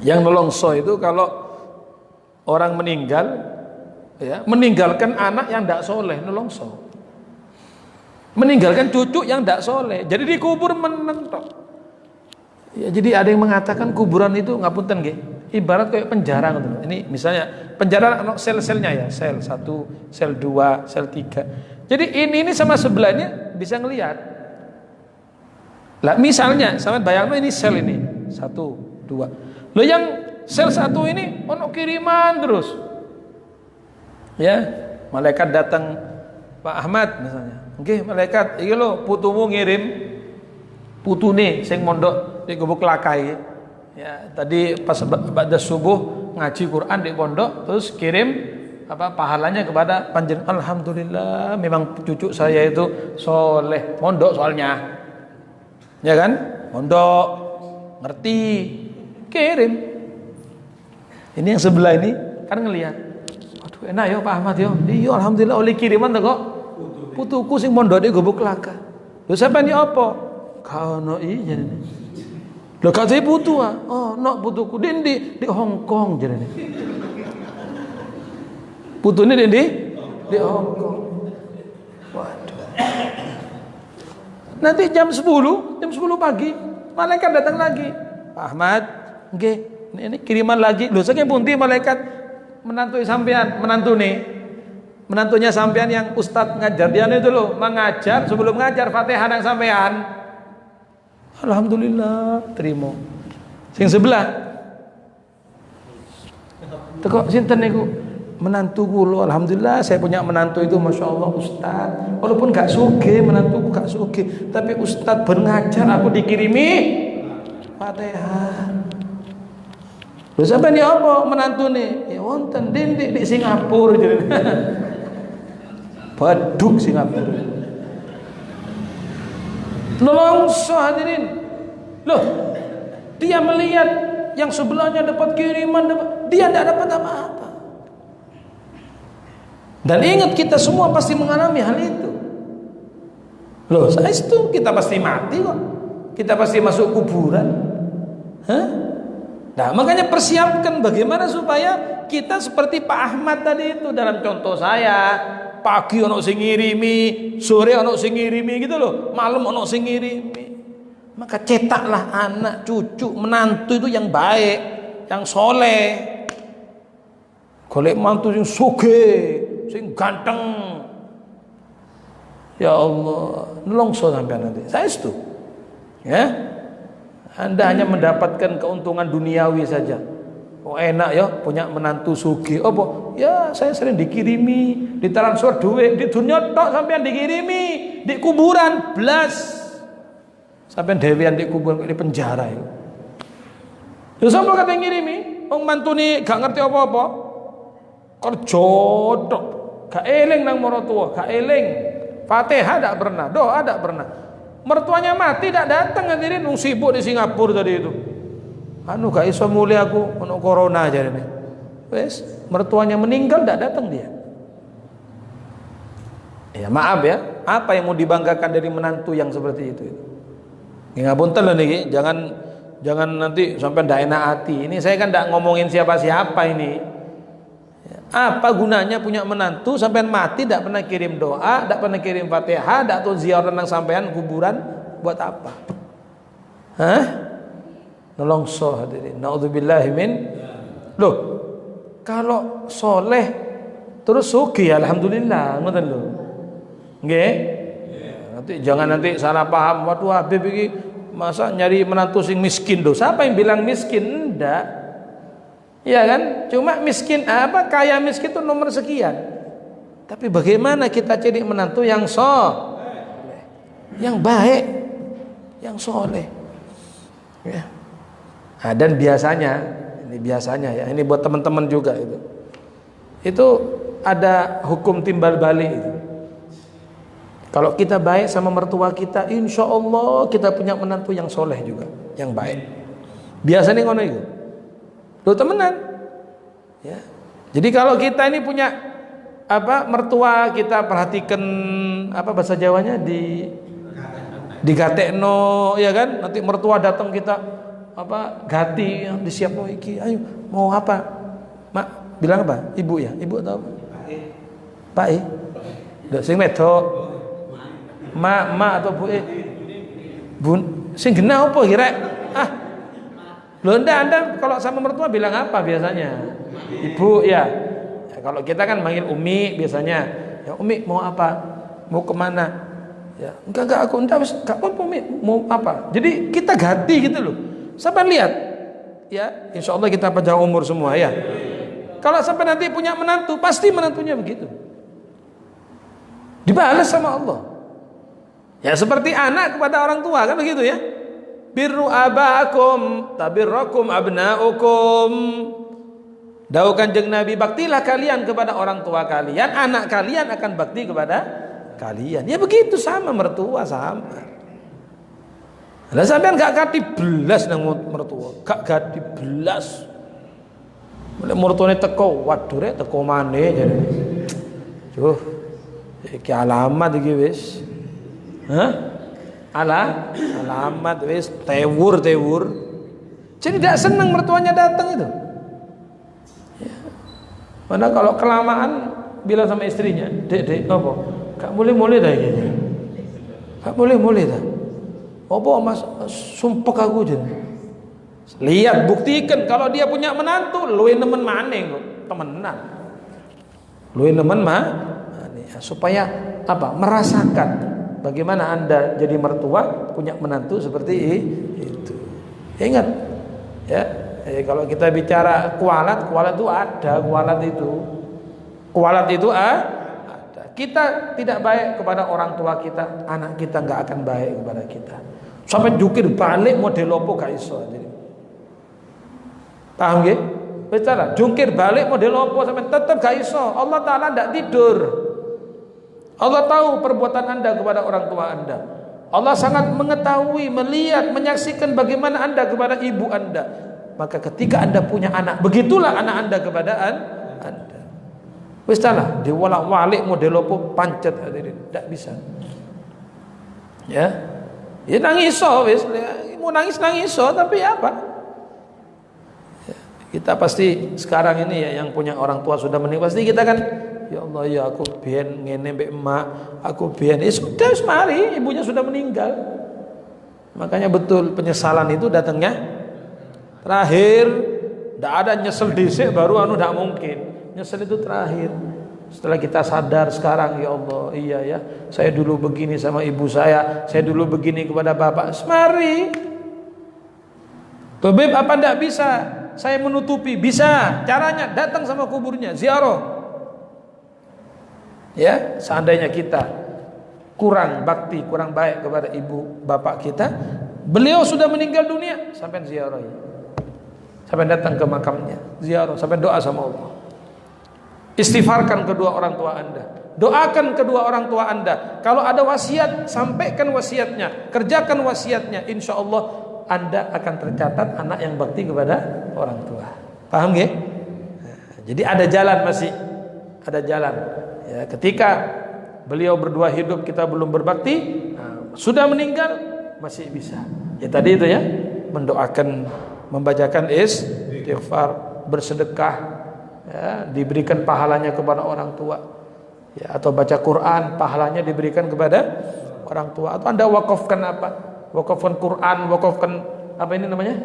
Yang nolongso itu kalau orang meninggal, ya, meninggalkan anak yang tidak soleh, nolongso. Meninggalkan cucu yang tidak soleh, jadi dikubur menentok. Ya, jadi ada yang mengatakan kuburan itu ngapunten nggih, ibarat kayak penjara gitu. Ini misalnya penjara sel-selnya ya, sel 1, sel 2, sel 3. Jadi ini sama sebelahnya bisa ngelihat. Lah misalnya sama bayangno ini sel ini 1, 2. Loh yang sel 1 ini ono kiriman terus. Ya, malaikat datang, Pak Ahmad misalnya. Nggih, malaikat iki lho putumu ngirim putune sing mondok di gubuk lakai. Ya, tadi pas ba'da subuh ngaji Quran di pondok, terus kirim pahalanya kepada panjenengan. Alhamdulillah, memang cucu saya itu soleh, mondok soalnya. Ya kan? Mondok, ngerti, kirim. Ini yang sebelah ini kan ngelihat. Waduh, enak ya Pak Ahmad ya. Iya, alhamdulillah oleh kiriman to kok. Putuku sing mondok di gubuk laka. Lho sampean ya apa? Kaono iya. Lho katanya putu ah. Oh, no putuku di Hong Kong jarene. Putune di Hong Kong. Waduh. Nanti jam 10 pagi malaikat datang lagi. Pak Ahmad, nggih, ini kiriman lagi. Lho saking pundi malaikat menantu sampean, menantunya sampean yang ustadz ngajar dia itu loh, mengajar sebelum ngajar Fatihah nang sampean. Alhamdulillah, terima. Sing sebelah. Tekok sinten niku? Menantu kula. Alhamdulillah saya punya menantu itu Masya Allah ustaz. Walaupun gak sugih, menantuku gak sugih, tapi ustaz berngajar aku dikirimi Fatihah. Lho sampean ya apa menantune? Ya wonten di Singapura jadi. Baduk Singapura. Nolongso hadirin. Loh, dia melihat yang sebelahnya dapat kiriman, dia tidak dapat apa-apa. Dan ingat kita semua pasti mengalami hal itu. Loh, saya itu kita pasti mati kok. Kita pasti masuk kuburan. Hah? Nah, makanya persiapkan bagaimana supaya kita seperti Pak Ahmad tadi itu dalam contoh saya. Pagi ono sing ngirimi, sore ono sing ngirimi gitu loh, malam ono sing ngirimi. Maka cetaklah anak, cucu, menantu itu yang baik, yang soleh. Golek mantu sing sugih, sing ganteng. Ya Allah, nelongso sampean nanti. Saya itu. Ya. Anda hanya mendapatkan keuntungan duniawi saja. Oh enak ya punya menantu sugih. Apa? Ya saya sering dikirimi, ditransfer duit, di dunia tok sampean dikirimi, di kuburan blas. Sampean dewean di kuburan di penjara itu. Ya sapa kate ngirimi? Wong mantune gak ngerti apa-apa. Kerja tok, gak eling nang maratuwa, gak eling. Fatihah ndak pernah, doa ndak pernah. Mertuanya mati ndak datang hadirin, sibuk di Singapura tadi itu. Anu gak iso mulai aku ono corona aja ini. Wes, mertuanya meninggal ndak datang dia. Ya maaf ya, apa yang mau dibanggakan dari menantu yang seperti itu? Ngapunten lho niki, jangan nanti sampai ndak enak hati. Ini saya kan ndak ngomongin siapa-siapa ini. Apa gunanya punya menantu sampean mati ndak pernah kirim doa, ndak pernah kirim Fatihah, ndak tahu ziarah nang sampean kuburan buat apa? Hah? Nolongso hadirin. Naudzubillahi min. Loh, kalau soleh terus sugih alhamdulillah, ngoten lho. Nggih? Nanti jangan nanti salah paham. Waduh Habib iki masa nyari menantu sing miskin lho. Siapa yang bilang miskin? Enggak. Iya kan? Cuma miskin kaya miskin itu nomor sekian. Tapi bagaimana kita cari menantu yang soleh, yang baik, yang soleh. Ya. Nah, dan biasanya ya, ini buat teman-teman juga itu ada hukum timbal balik itu. Kalau kita baik sama mertua kita, insya Allah kita punya menantu yang soleh juga, yang baik. Biasanya ngono itu. Loh temenan. Ya. Jadi kalau kita ini punya mertua kita perhatikan bahasa Jawanya digatekno ya kan, nanti mertua datang kita apa gati yang disiap mau iki, ayo mau apa? Mak bilang apa? Ibu ya, ibu atau apa? Pak e. Ndak sing wedok. Ma atau bu e? Bun, sing genah apa kira? Ah. Loh Anda kalau sama mertua bilang apa biasanya? Ibu ya. Ya kalau kita kan manggil Umi biasanya. Ya Umi mau apa? Mau kemana? Ya enggak aku enggak apa-apa Umi mau apa? Jadi kita ganti gitu loh. Sampai lihat, ya, insya Allah kita panjang umur semua ya. Kalau sampai nanti punya menantu, pasti menantunya begitu. Dibalas sama Allah. Ya seperti anak kepada orang tua kan begitu ya. Birru abakum tabirrakum abnaukum. Dawuh Kanjeng Nabi, baktilah kalian kepada orang tua kalian, anak kalian akan bakti kepada kalian. Ya begitu sama mertua sama. Lah sampean gak gati belas nang mertua, gak gati belas. Mulai mertuane teko, waduh rek teko maneh jane. Duh. Iki alamat iki wis. Hah? Alamat wis tewur. Jadi tidak senang mertuanya datang itu. Ya. Mana kalau kelamaan bilang sama istrinya, "Dek, apa? Gak boleh dah iki." Gak boleh dah. Apa mas sumpah aku jen. Lihat buktikan kalau dia punya menantu, luwe nemen maneh kok, temenan. Luwe nemen supaya apa? Merasakan bagaimana Anda jadi mertua punya menantu seperti itu. Ingat ya, kalau kita bicara kualat itu ada, kualat itu ada. Kita tidak baik kepada orang tua kita, anak kita nggak akan baik kepada kita. Sampai jukir balik model opo gak iso. Paham nggih? Bicara jungkir balik model opo sampai tetap gak iso. Allah Taala tidak tidur. Allah tahu perbuatan Anda kepada orang tua Anda. Allah sangat mengetahui, melihat, menyaksikan bagaimana Anda kepada ibu Anda. Maka ketika Anda punya anak, begitulah anak Anda kepada Anda. Wis salah, diwalak-walik model opo pancet hadirin, tidak bisa. Ya. Ya nangis wis, mau nangis tapi apa? Ya, kita pasti sekarang ini ya yang punya orang tua sudah meninggal pasti kita kan ya Allah ya aku biyen ngene mbek emak, aku biyen sudah mari ibunya sudah meninggal. Makanya betul penyesalan itu datangnya terakhir, tidak ada nyesel dhisik baru tidak mungkin. Nyesel itu terakhir. Setelah kita sadar sekarang ya Allah, iya ya, saya dulu begini sama ibu saya dulu begini kepada bapak. Mari. Tabib apa ndak bisa? Saya menutupi, bisa. Caranya datang sama kuburnya, ziarah. Ya, seandainya kita kurang bakti, kurang baik kepada ibu bapak kita, beliau sudah meninggal dunia, sampai ziarah. Sampai datang ke makamnya, ziarah, sampai doa sama Allah. Istighfarkan kedua orang tua Anda, doakan kedua orang tua Anda. Kalau ada wasiat, sampaikan wasiatnya, kerjakan wasiatnya. Insya Allah Anda akan tercatat anak yang bakti kepada orang tua. Paham nggih? Jadi ada jalan, masih ada jalan. Ya, ketika beliau berdua hidup kita belum berbakti, sudah meninggal masih bisa. Ya tadi itu ya, mendoakan, membacakan istighfar, bersedekah. Ya, diberikan pahalanya kepada orang tua ya, atau baca Quran pahalanya diberikan kepada orang tua, atau Anda wakafkan apa, wakafkan Quran, wakafkan apa ini namanya,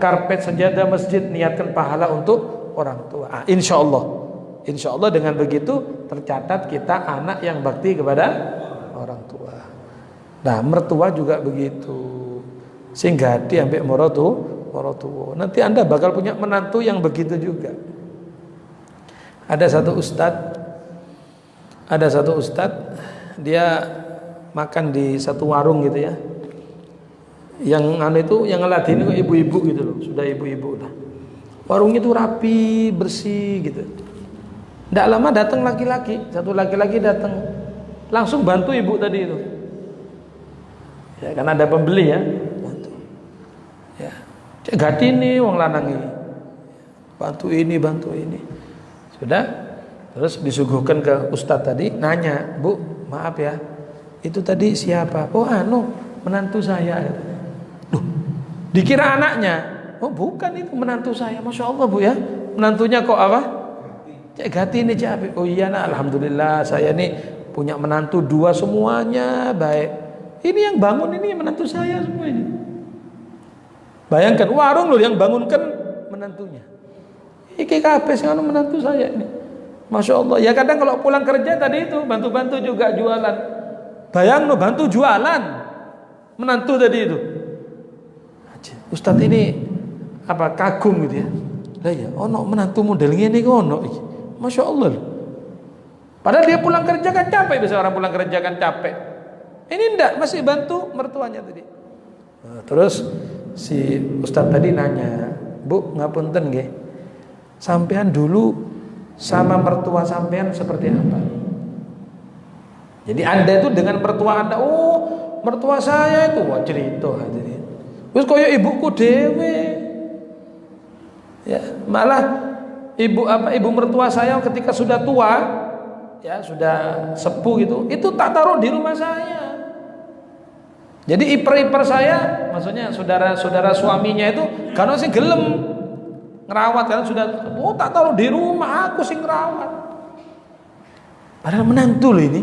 karpet, sejadah masjid, niatkan pahala untuk orang tua. Insya Allah dengan begitu tercatat kita anak yang bakti kepada orang tua. Nah mertua juga begitu, sehingga dia ambek morotu. Nanti Anda bakal punya menantu yang begitu juga. Ada satu ustadz, dia makan di satu warung gitu ya. Yang yang ngelatih ini ibu-ibu gitu loh, sudah ibu-ibu lah. Warungnya itu rapi, bersih gitu. Tidak lama datang satu laki-laki datang, langsung bantu ibu tadi itu. Ya, karena ada pembeli ya, bantu. Ya, cek gati nih wong lanang ini. Bantu ini. Sudah, terus disuguhkan ke ustadz tadi, nanya, Bu, maaf ya, itu tadi siapa? Oh menantu saya. Duh, Dikira anaknya. Oh bukan, itu menantu saya. Masya Allah Bu ya. Menantunya kok apa? Cek Gati ini Cek Apik. Oh iya nak, alhamdulillah saya nih punya menantu 2 semuanya baik. Ini yang bangun ini menantu saya semua ini. Bayangkan warung loh yang bangunkan menantunya. Iki kabeh sing anu menantu saya ini. Masya Allah. Ya kadang kalau pulang kerja tadi itu bantu-bantu juga jualan. Bayang no bantu jualan menantu tadi itu. Ustadz ini apa kagum gitu ya. Lah ya, ono menantu model ngene iki ono iki. Masya Allah. Padahal dia pulang kerja kan capek, biasa orang pulang kerja kan capek. Ini enggak, masih bantu mertuanya tadi. Nah, terus si Ustadz tadi nanya, Bu, ngapunten nggih. Sampean dulu sama mertua sampean seperti apa? Jadi Anda itu dengan mertua Anda, oh, mertua saya itu wah cerita hadirin. Wis koyo ibuku dhewe. Ya, malah ibu mertua saya ketika sudah tua, ya sudah sepuh gitu, itu tak taruh di rumah saya. Jadi iper-iper saya, maksudnya saudara-saudara suaminya itu karena sih gelem ngerawat kan sudah, oh tak taruh di rumah, aku sih ngerawat. Padahal menantu loh ini,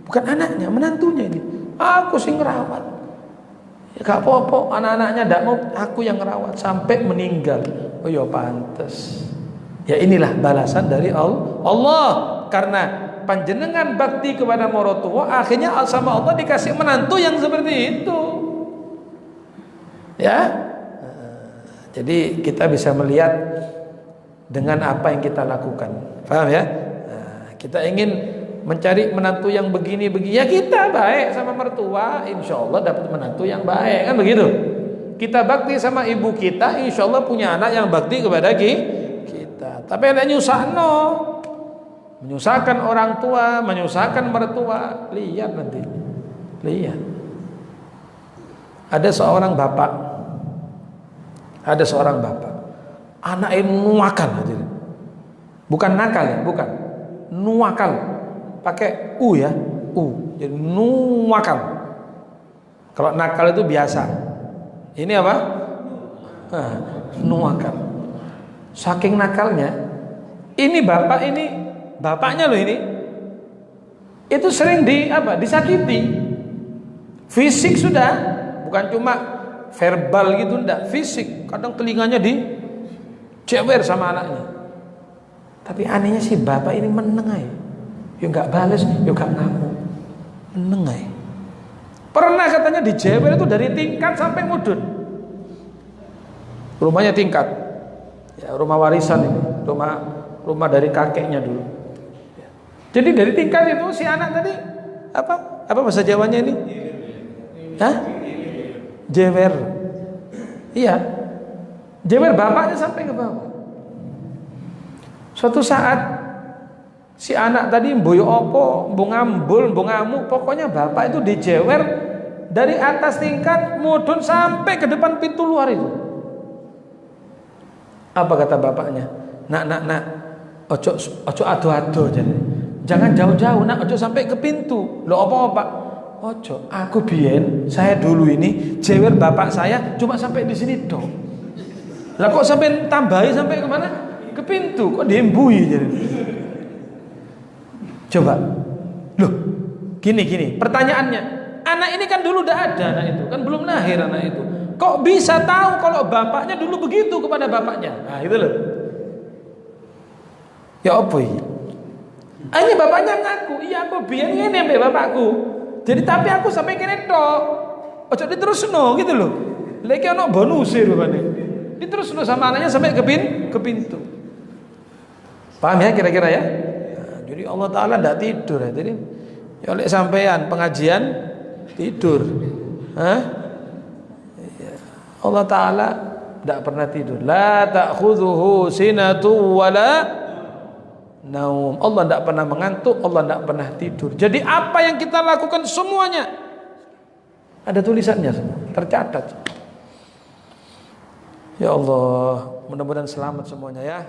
bukan anaknya, menantunya ini. Aku sih ngerawat. Ya gak apa-apa, anak-anaknya ndak mau, aku yang ngerawat sampai meninggal. Oh ya pantes. Ya inilah balasan dari Allah. Karena panjenengan bakti kepada maratuwa, akhirnya sama Allah dikasih menantu yang seperti itu. Ya. Jadi kita bisa melihat dengan apa yang kita lakukan. Paham ya? Nah, kita ingin mencari menantu yang begini-begini, ya kita baik sama mertua, insya Allah dapat menantu yang baik, kan begitu. Kita bakti sama ibu kita, insya Allah punya anak yang bakti kepada kita. Tapi ada nyusahno, menyusahkan orang tua, menyusahkan mertua, lihat nanti, lihat. Ada seorang bapak, anak yang nuakal, bukan nakal ya, bukan nuakal. Pakai u ya, jadi nuakal. Kalau nakal itu biasa. Ini apa? Nuakal. Saking nakalnya, ini bapaknya loh ini. Itu sering disakiti. Fisik sudah, bukan cuma verbal gitu, enggak, fisik. Kadang telinganya dicewer sama anaknya. Tapi anehnya si bapak ini menengai. Ya gak bales, ya gak ngamuk, menengai. Pernah katanya dijewer itu dari tingkat sampai mudun. Rumahnya tingkat, ya rumah warisan ini, rumah dari kakeknya dulu. Jadi dari tingkat itu si anak tadi apa bahasa Jawanya ini? Hah? Jewer. Iya, jewer bapaknya sampai ke bawah. Suatu saat si anak tadi mboyo opo, mbok ngambul, mbok ngamuk, pokoknya bapak itu dijewer dari atas tingkat mudun sampai ke depan pintu luar itu. Apa kata bapaknya? Nak, ojo ado-ado jadi. Jangan jauh-jauh, nak, ojo sampai ke pintu. Loh apa Pak? Ojo, aku biyen, saya dulu ini jewer bapak saya cuma sampai di sini dong. Lah kok sampai tambahi sampai kemana? Ke pintu, kok diembui jadi. Coba, loh, gini, pertanyaannya, anak ini kan dulu udah ada, anak itu kan belum lahir anak itu, kok bisa tahu kalau bapaknya dulu begitu kepada bapaknya? Nah itu loh, ya apa ini? Ini bapaknya ngaku, iya aku biar ini sampai bapakku, jadi tapi aku sampai kene tok, ojo diterusno gitu loh, lagi ono bonus sih bapaknya, diterusno sama anaknya sampai ke pintu, paham ya kira-kira ya? Jadi Allah Ta'ala tidak tidur ya. Jadi oleh sampean pengajian tidur. Allah Ta'ala tidak pernah tidur. La ta'khudhuhu sinatu wala naum. Allah tidak pernah mengantuk, Allah tidak pernah tidur. Jadi apa yang kita lakukan semuanya ada tulisannya semua, tercatat. Ya Allah, mudah-mudahan selamat semuanya ya.